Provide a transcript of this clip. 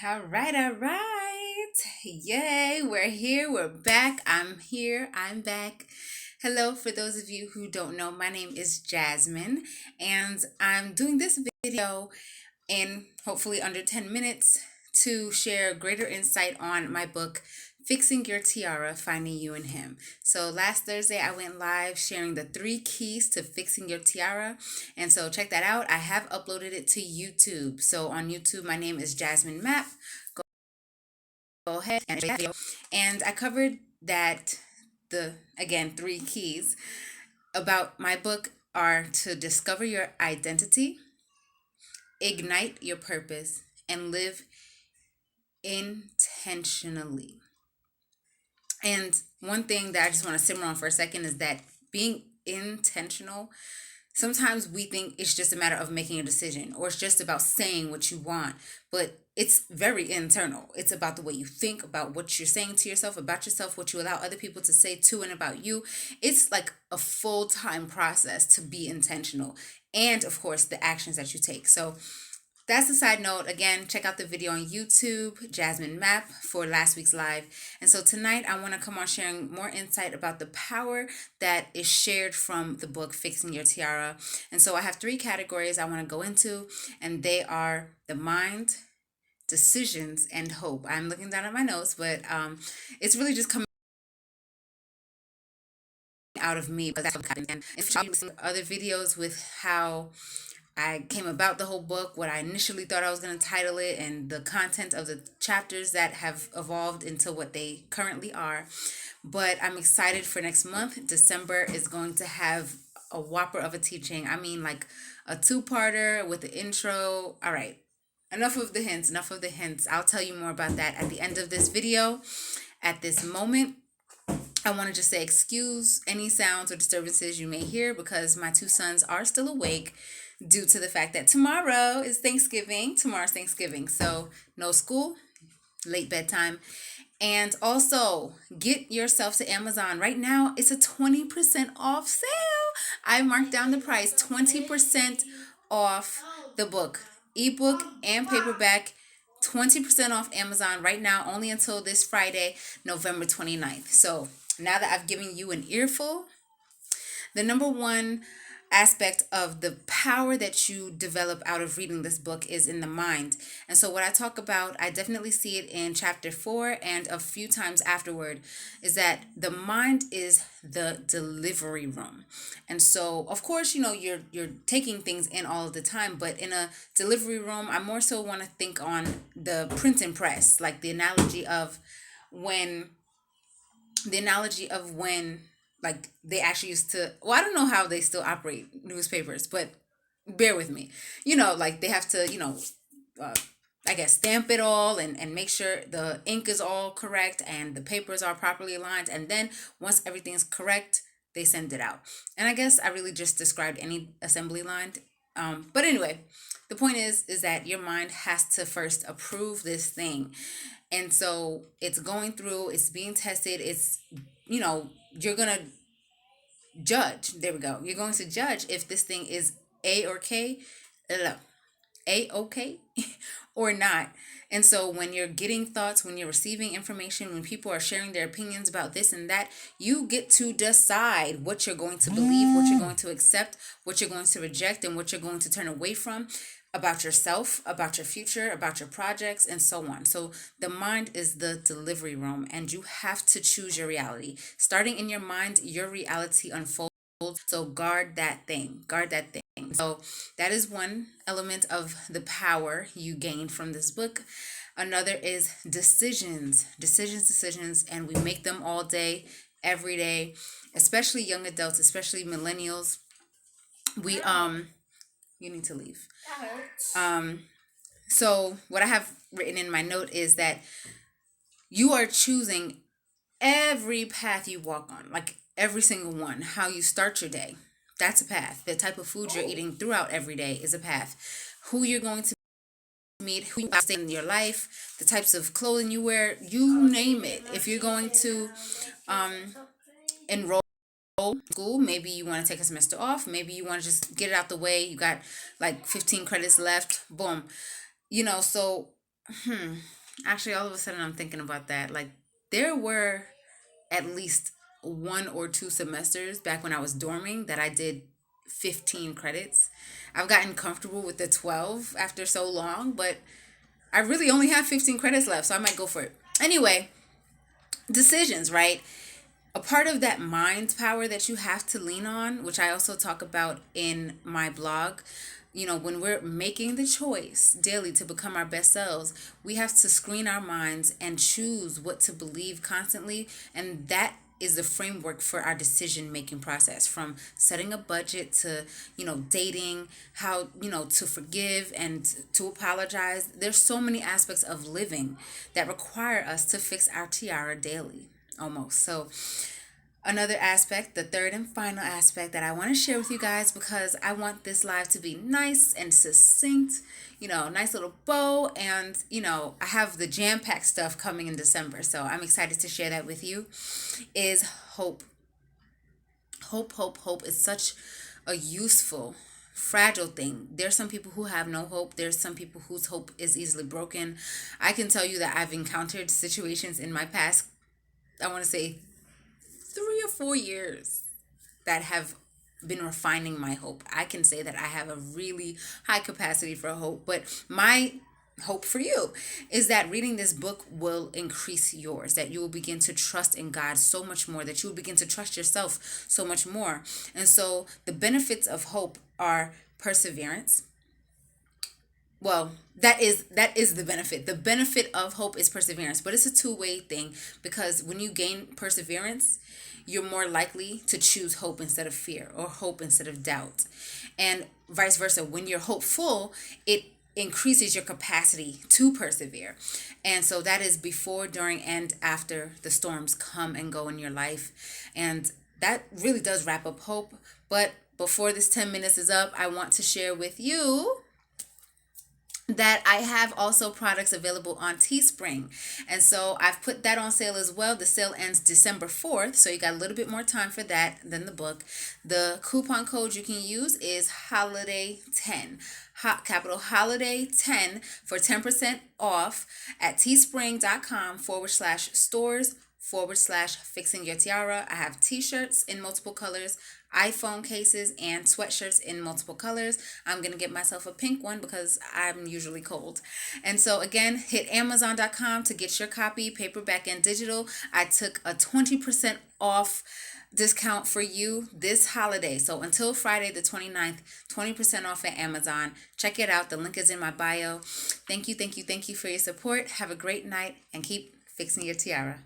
All right, all right. Yay, we're here, we're back. I'm here, I'm back. Hello, for those of you who don't know, my name is Jasmine, and I'm doing this video in hopefully under 10 minutes to share greater insight on my book, Fixing Your Tiara, Finding You in Him. So last Thursday, I went live sharing the 3 keys to fixing your tiara. And so check that out. I have uploaded it to YouTube. So on YouTube, my name is Jasmine Map. Go ahead and check that video. And I covered that the, again, 3 keys about my book are to discover your identity, ignite your purpose, and live intentionally. And one thing that I just want to simmer on for a second is that being intentional, sometimes we think it's just a matter of making a decision or it's just about saying what you want, but it's very internal. It's about the way you think, about what you're saying to yourself, about yourself, what you allow other people to say to and about you. It's like a full-time process to be intentional. And of course, the actions that you take. So that's a side note. Again, check out the video on YouTube, Jasmine Map, for last week's live. And so tonight I want to come on sharing more insight about the power that is shared from the book, Fixing Your Tiara. And so I have 3 categories I want to go into, and they are the mind, decisions, and hope. I'm looking down at my notes, but it's really just coming out of me. But that's what happened. And if you've seen other videos with how I came about the whole book, what I initially thought I was going to title it, and the content of the chapters that have evolved into what they currently are. But I'm excited for next month. December is going to have a whopper of a teaching. I mean, like a 2-parter with the intro. All right. Enough of the hints, enough of the hints. I'll tell you more about that at the end of this video. At this moment, I want to just say excuse any sounds or disturbances you may hear because my 2 sons are still awake due to the fact that tomorrow is Thanksgiving. Tomorrow's Thanksgiving. So no school, late bedtime. And also get yourself to Amazon. Right now, it's a 20% off sale. I marked down the price, 20% off the book, ebook and paperback. 20% off Amazon right now, only until this Friday, November 29th. So now that I've given you an earful, the number one aspect of the power that you develop out of reading this book is in the mind. And so what I talk about, I definitely see it in chapter 4 and a few times afterward, is that the mind is the delivery room. And so of course, you're taking things in all of the time, but in a delivery room, I more so want to think on the printing press, like when when like they actually used to, well, I don't know how they still operate newspapers, but bear with me. Like they have to, uh, I guess stamp it all and make sure the ink is all correct and the papers are properly aligned, and then once everything's correct, they send it out. And I guess I really just described any assembly line. But anyway, the point is that your mind has to first approve this thing. And so it's going through, it's being tested, you're going to judge. There we go. You're going to judge if this thing is A or K, A okay or not. And so when you're getting thoughts, when you're receiving information, when people are sharing their opinions about this and that, you get to decide what you're going to believe, what you're going to accept, what you're going to reject, and what you're going to turn away from about yourself, about your future, about your projects, and so on. So the mind is the delivery room, and you have to choose your reality. Starting in your mind, your reality unfolds. So guard that thing. Guard that thing. So that is one element of the power you gain from this book. Another is decisions, and we make them all day, every day, especially young adults, especially millennials. We You need to leave. So what I have written in my note is that you are choosing every path you walk on, like every single one. How you start your day, that's a path. The type of food you're eating throughout every day is a path. Who you're going to meet, who you stay in your life, the types of clothing you wear, you name it. If you're going to enroll in school, maybe you want to take a semester off, maybe you want to just get it out the way, you got like 15 credits left, boom. So Actually, all of a sudden I'm thinking about that. Like, there were at least 1 or 2 semesters back when I was dorming that I did 15 credits. I've gotten comfortable with the 12 after so long, but I really only have 15 credits left, so I might go for it. Anyway, decisions, right? A part of that mind power that you have to lean on, which I also talk about in my blog, when we're making the choice daily to become our best selves, we have to screen our minds and choose what to believe constantly. And that is the framework for our decision making process, from setting a budget to, dating, how, to forgive and to apologize. There's so many aspects of living that require us to fix our tiara daily, almost. So, another aspect, the third and final aspect that I want to share with you guys, because I want this live to be nice and succinct, nice little bow. And, I have the jam packed stuff coming in December. So I'm excited to share that with you, is hope. Hope is such a useful, fragile thing. There's some people who have no hope. There's some people whose hope is easily broken. I can tell you that I've encountered situations in my past, I want to say 3 or 4 years, that have been refining my hope. I can say that I have a really high capacity for hope, but my hope for you is that reading this book will increase yours, that you will begin to trust in God so much more, that you will begin to trust yourself so much more. And so the benefits of hope are perseverance. Well, that is the benefit. The benefit of hope is perseverance, but it's a two-way thing, because when you gain perseverance, you're more likely to choose hope instead of fear, or hope instead of doubt. And vice versa. When you're hopeful, it increases your capacity to persevere. And so that is before, during, and after the storms come and go in your life. And that really does wrap up hope. But before this 10 minutes is up, I want to share with you that I have also products available on Teespring. And so I've put that on sale as well. The sale ends December 4th, so you got a little bit more time for that than the book. The coupon code you can use is HOLIDAY10. Capital Holiday 10 for 10% off at teespring.com/stores/fixing your tiara. I have t-shirts in multiple colors, iPhone cases, and sweatshirts in multiple colors. I'm going to get myself a pink one because I'm usually cold. And so again, hit amazon.com to get your copy, paperback and digital. I took a 20% off discount for you this holiday. So until Friday the 29th, 20% off at Amazon. Check it out. The link is in my bio. Thank you for your support. Have a great night and keep fixing your tiara.